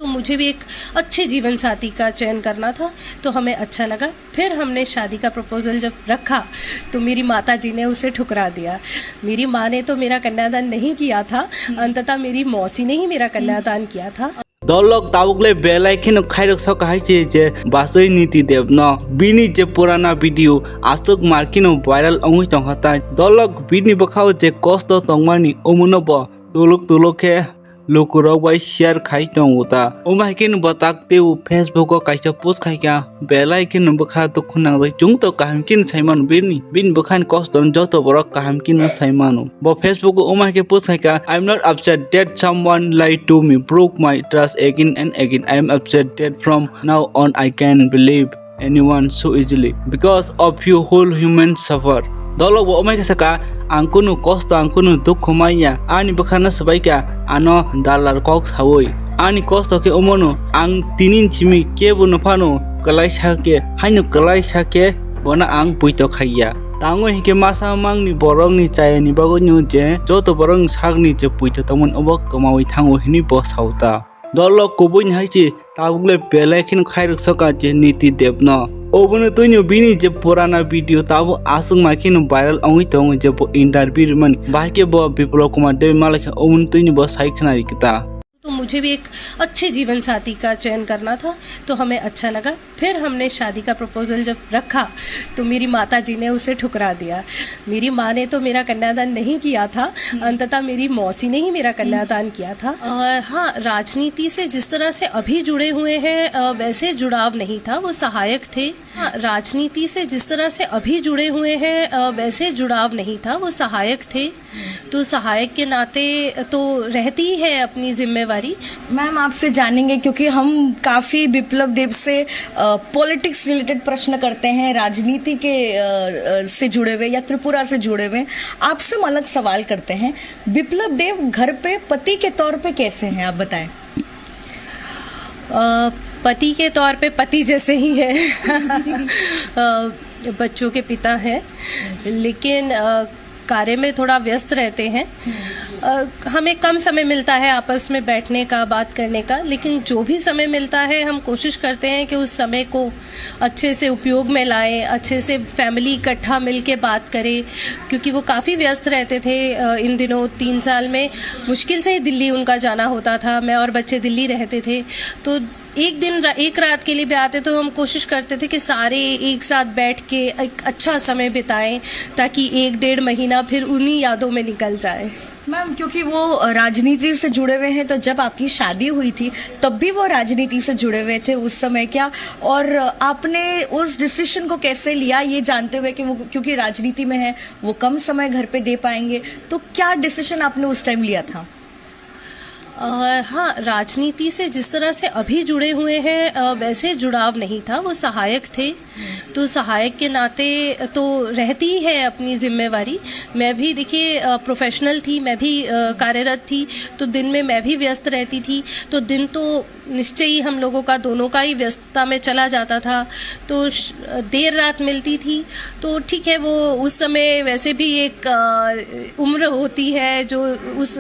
तो मुझे भी एक अच्छे जीवन साथी का चयन करना था, तो हमें अच्छा लगा। फिर हमने शादी का प्रपोजल जब रखा तो मेरी माता जी ने उसे ठुकरा दिया। मेरी माँ ने तो मेरा कन्यादान नहीं किया था, अंततः मेरी मौसी ने ही मेरा कन्यादान किया था। दलक ताबुकले बेलायखिन खाइरक सकाहायचे जे बासै नीति देवनो बिनि जे पुराना भिडियो आसुक मार्किनो भाइरल अंगुइ तंगहाता दलक बिनि बखाव जे कष्ट तंगमानि ओमुनब तुलुके लोकुराव बाय शेयर खाइ तंगुता ओमाइकिन बताकते फेसबुक काइसा पोस्ट खाइका बेलायखिन बखा तो खुनांग जुंग तो काहमकिन साइमान बिन बखान कष्ट जत बरक काहमकिन साइमानो ब फेसबुक ओमाइके पोस्ट खाइका I am not upset that someone lied to me broke my trust again and again I am upset that from now on I can believe anyone so easily because of you whole humans suffer Dolog bo omai kasaka angkunu kosto angkunu dukh maya ani bakhana sabaika ano dalar kok sawoi ani kosto ke omono ang tinin chimi ke bunu phano kalai sake hainu kalai sake bona ang puito khaiya tango hike masa mangni borong ni chayani bago nyu je joto borong sagni je puito tamon obok kamawi thango hini bo sauta Dolog kubuin haichi tabukle belaikin khairuk saka je niti debno ओबनो तोइनो बिनि जे पुराना video Tabo आसुक Makino viral अंगि तंग जे interview मन बाके ब विप्लव कुमार देव मालक ओमन तोइनो ब साइखनारि किता तो मुझे भी एक अच्छे जीवन साथी का चयन करना था, तो हमें अच्छा लगा। फिर हमने शादी का प्रपोजल जब रखा तो मेरी माता जी ने उसे ठुकरा दिया। मेरी माँ ने तो मेरा कन्यादान नहीं किया था, अंततः मेरी मौसी ने ही मेरा कन्यादान किया था। हाँ, राजनीति से जिस तरह से अभी जुड़े हुए हैं वैसे जुड़ाव नहीं था, वो सहायक थे। हाँ, राजनीति से जिस तरह से अभी जुड़े हुए हैं वैसे जुड़ाव नहीं था, वो सहायक थे। तो सहायक के नाते तो रहती है अपनी जिम्मेवारी। मैम आपसे जानेंगे क्योंकि हम काफ़ी विप्लव देव से पॉलिटिक्स रिलेटेड प्रश्न करते हैं, राजनीति के से जुड़े हुए या त्रिपुरा से जुड़े हुए। आपसे हम अलग सवाल करते हैं, विप्लव देव घर पे पति के तौर पे कैसे हैं, आप बताएं। पति के तौर पे पति जैसे ही है बच्चों के पिता हैं, लेकिन कार्य में थोड़ा व्यस्त रहते हैं। हमें कम समय मिलता है आपस में बैठने का, बात करने का, लेकिन जो भी समय मिलता है हम कोशिश करते हैं कि उस समय को अच्छे से उपयोग में लाएं, अच्छे से फैमिली इकट्ठा मिल के बात करें, क्योंकि वो काफ़ी व्यस्त रहते थे। इन दिनों 3 साल में मुश्किल से ही दिल्ली उनका जाना होता था, मैं और बच्चे दिल्ली रहते थे। तो एक दिन एक रात के लिए भी आते तो हम कोशिश करते थे कि सारे एक साथ बैठ के एक अच्छा समय बिताएं, ताकि 1-1.5 महीना फिर उन्हीं यादों में निकल जाए। मैम क्योंकि वो राजनीति से जुड़े हुए हैं, तो जब आपकी शादी हुई थी तब भी वो राजनीति से जुड़े हुए थे उस समय क्या, और आपने उस डिसीजन को कैसे लिया ये जानते हुए कि वो क्योंकि राजनीति में है वो कम समय घर पे दे पाएंगे, तो क्या डिसीजन आपने उस टाइम लिया था? हाँ, राजनीति से जिस तरह से अभी जुड़े हुए हैं वैसे जुड़ाव नहीं था, वो सहायक थे। तो सहायक के नाते तो रहती है अपनी जिम्मेवारी। मैं भी देखिए प्रोफेशनल थी, मैं भी कार्यरत थी, तो दिन में मैं भी व्यस्त रहती थी। तो दिन तो निश्चय ही हम लोगों का दोनों का ही व्यस्तता में चला जाता था, तो देर रात मिलती थी। तो ठीक है, वो उस समय वैसे भी एक उम्र होती है, जो उस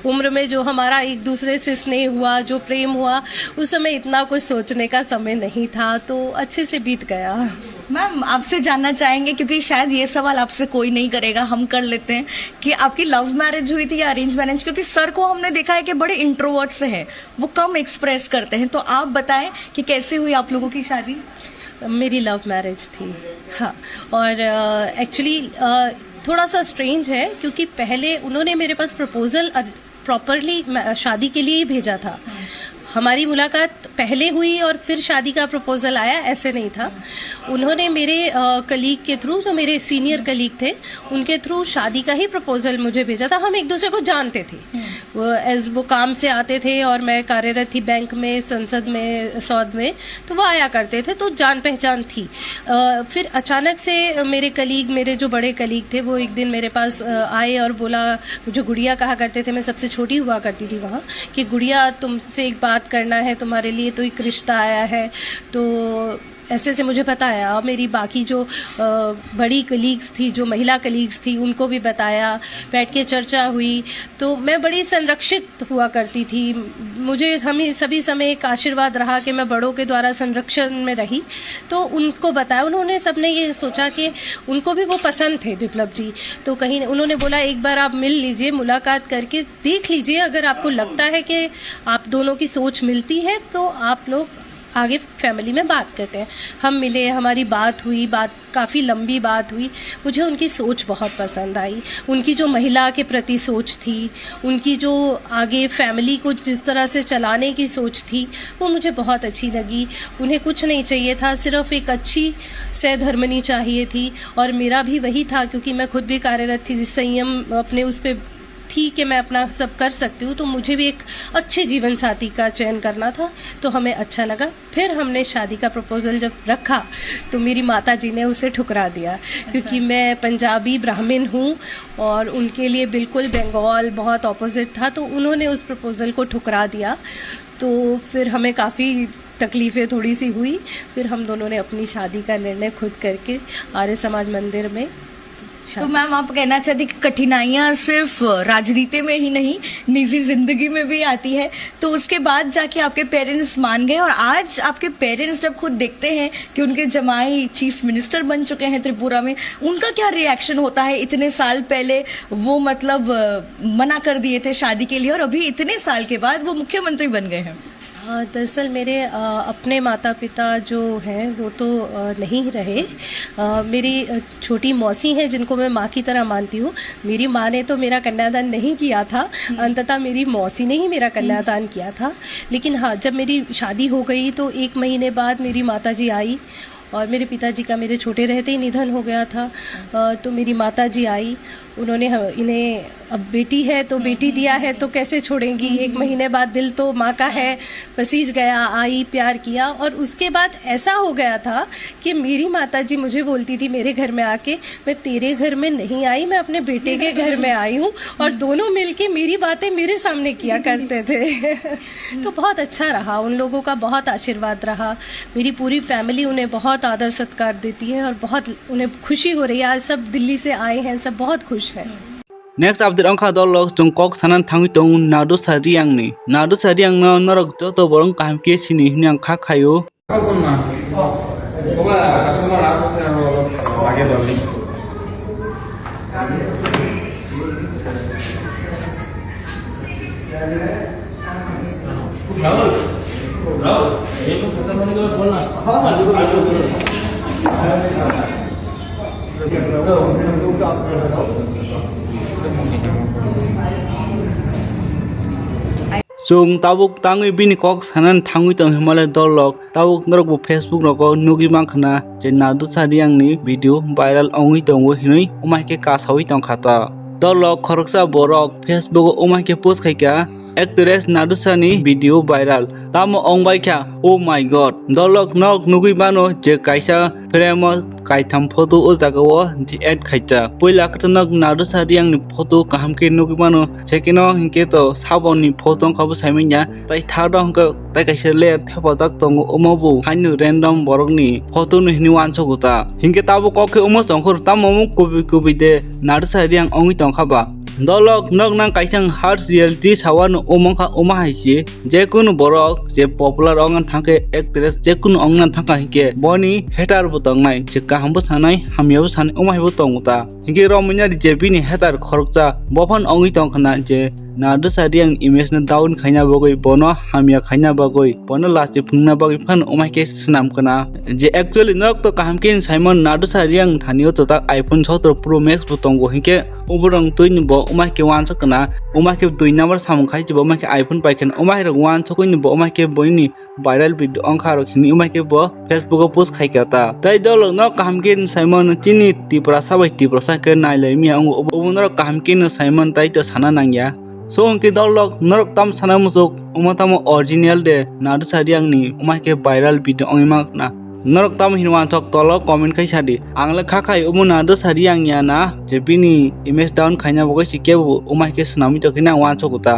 उम्र में जो हमारा एक दूसरे से स्नेह हुआ, जो प्रेम हुआ, उस समय इतना कुछ सोचने का समय नहीं था, तो अच्छे से बीत गया। मैम आपसे जानना चाहेंगे, क्योंकि शायद ये सवाल आपसे कोई नहीं करेगा, हम कर लेते हैं, कि आपकी लव मैरिज हुई थी या अरेंज मैरिज? क्योंकि सर को हमने देखा है कि बड़े इंट्रोवर्ट से हैं, वो कम एक्सप्रेस करते हैं, तो आप बताएं कि कैसे हुई आप लोगों की शादी? मेरी लव मैरिज थी, हाँ। और एक्चुअली थोड़ा सा स्ट्रेंज है, क्योंकि पहले उन्होंने मेरे पास प्रपोजल प्रॉपरली शादी के लिए ही भेजा था। हमारी मुलाकात पहले हुई और फिर शादी का प्रपोजल आया, ऐसे नहीं था। उन्होंने मेरे कलीग के थ्रू, जो मेरे सीनियर कलीग थे, उनके थ्रू शादी का ही प्रपोजल मुझे भेजा था। हम एक दूसरे को जानते थे, वो काम से आते थे और मैं कार्यरत थी बैंक में, संसद में, सौद में, तो वो आया करते थे, तो जान पहचान थी। फिर अचानक से मेरे कलीग, मेरे जो बड़े कलीग थे, वो एक दिन मेरे पास आए और बोला, मुझे गुड़िया कहा करते थे, मैं सबसे छोटी हुआ करती थी वहाँ, कि गुड़िया तुमसे एक बात करना है, तुम्हारे लिए तो एक रिश्ता आया है। तो ऐसे ऐसे मुझे बताया। मेरी बाकी जो बड़ी कलीग्स थी, जो महिला कलीग्स थी, उनको भी बताया, बैठ के चर्चा हुई। तो मैं बड़ी संरक्षित हुआ करती थी। मुझे हमें सभी समय एक आशीर्वाद रहा कि मैं बड़ों के द्वारा संरक्षण में रही। तो उनको बताया, उन्होंने सबने ये सोचा कि उनको भी वो पसंद थे विप्लव जी। तो कहीं उन्होंने बोला एक बार आप मिल लीजिए, मुलाकात करके देख लीजिए, अगर आपको लगता है कि आप दोनों की सोच मिलती है तो आप लोग आगे फैमिली में बात करते हैं। हम मिले, हमारी बात हुई, बात काफ़ी लंबी बात हुई। मुझे उनकी सोच बहुत पसंद आई। उनकी जो महिला के प्रति सोच थी, उनकी जो आगे फैमिली को जिस तरह से चलाने की सोच थी, वो मुझे बहुत अच्छी लगी। उन्हें कुछ नहीं चाहिए था, सिर्फ एक अच्छी सहधर्मिणी चाहिए थी। और मेरा भी वही था, क्योंकि मैं खुद भी कार्यरत थी, संयम अपने उस पर थी कि मैं अपना सब कर सकती हूँ। तो मुझे भी एक अच्छे जीवन साथी का चयन करना था। तो हमें अच्छा लगा। फिर हमने शादी का प्रपोजल जब रखा तो मेरी माता जी ने उसे ठुकरा दिया, क्योंकि मैं पंजाबी ब्राह्मण हूँ और उनके लिए बिल्कुल बंगाल बहुत ऑपोजिट था। तो उन्होंने उस प्रपोजल को ठुकरा दिया। तो फिर हमें काफ़ी तकलीफ़ें थोड़ी सी हुई। फिर हम दोनों ने अपनी शादी का निर्णय खुद करके आर्य समाज मंदिर में। तो मैम आप कहना चाहती कि कठिनाइयां सिर्फ राजनीति में ही नहीं, निजी जिंदगी में भी आती है। तो उसके बाद जाके आपके पेरेंट्स मान गए, और आज आपके पेरेंट्स जब खुद देखते हैं कि उनके जमाई चीफ मिनिस्टर बन चुके हैं त्रिपुरा में, उनका क्या रिएक्शन होता है? इतने साल पहले वो मतलब मना कर दिए थे शादी के लिए, और अभी इतने साल के बाद वो मुख्यमंत्री बन गए हैं। दरअसल मेरे अपने माता पिता जो हैं वो तो नहीं रहे। मेरी छोटी मौसी हैं जिनको मैं माँ की तरह मानती हूँ। मेरी माँ ने तो मेरा कन्यादान नहीं किया था, अंततः मेरी मौसी ने ही मेरा कन्यादान किया था। लेकिन हाँ, जब मेरी शादी हो गई तो 1 महीने बाद मेरी माताजी आई, और मेरे पिताजी का मेरे छोटे रहते ही निधन हो गया था। तो मेरी माताजी आई, उन्होंने इन्हें अब बेटी है तो बेटी दिया है तो कैसे छोड़ेंगी। 1 महीने बाद दिल तो माँ का है, पसीज गया, आई, प्यार किया। और उसके बाद ऐसा हो गया था कि मेरी माताजी मुझे बोलती थी मेरे घर में आके, मैं तेरे घर में नहीं आई, मैं अपने बेटे के घर में आई हूँ। और दोनों मिलके मेरी बातें मेरे सामने किया करते थे। तो बहुत अच्छा रहा, उन लोगों का बहुत आशीर्वाद रहा। मेरी पूरी फैमिली उन्हें बहुत आदर सत्कार देती है और बहुत उन्हें खुशी हो रही है। आज सब दिल्ली से आए हैं, सब बहुत खुश हैं। Next update angka dolog jong kok sanan tangi tong nadu sariang ni. Nadu sariang no norok joto borong kaham ke sini hnyang kha khayo. Jong tabuk tangi bini kok sanan tangi tong Himalaya dolog tabuk norok bo Facebook roko nugi mangkhana je nadu sariang ni video viral ongi tongo hinui umai ke kasawi tong khata. Dolog khoroksa borok Facebook umai ke post khaika actress Nadusani video viral. Tamo ongbai kya, oh my god. Dolog nok nugi bano je kaisa frame kaitam photo o jagawo je add khaita. Poila katanak Nadusariang ni photo kaham ke nugi bano sekino hinke to sabon ni photo khabu saiminya tai thado hangka tai kaisa le thepajak tongo omobu hainu random borok ni photo ni hiniwan choguta. Hinke tabo kokhe omo songkhor tamo kubi de Nadusariang ongi tong khaba. Dolog nog nang kaisang harsh reality sawan omongkha oma haisi jekunu borok je popular ongan thangke actress jekunu ongan thangka hike boni hater butongnai je kaham sanai hamiyabu sanai oma hibu tonguta hike romunya je bini hater khorokcha bofan ongi tongkhana je Nadu sariang image na down khaina bagoi bono hamia khaina bagoi bono lasti phungna bagoi phan omai ke snam kana je actually nok to kaham kin Simon Nadu sariang thanio to tak iPhone 17 Pro Max butongo hike oborong tuin bo umai ke wan sakana umai ke 2 number sam khai je bo umai ke iPhone paiken umai ro wan sakoi bo umai ke boini viral video angkha ro khini umai ke bo Facebook post khai kata tai dolog nok kaham kin Simon tini tipra sabai tipra sa ke nai lai mi ang obonro kaham kin Simon tai to sana nangya. So unki dolog norok tam sana musuk umatamo original de Nadu sariang ni umai ke viral video ongimak na norok tam hinwan chok tolo comment khai sadi angla kha khai umu Nadu sariang ya na je bini image down khaina bogoi sikebu umai ke snami to kina wan chokuta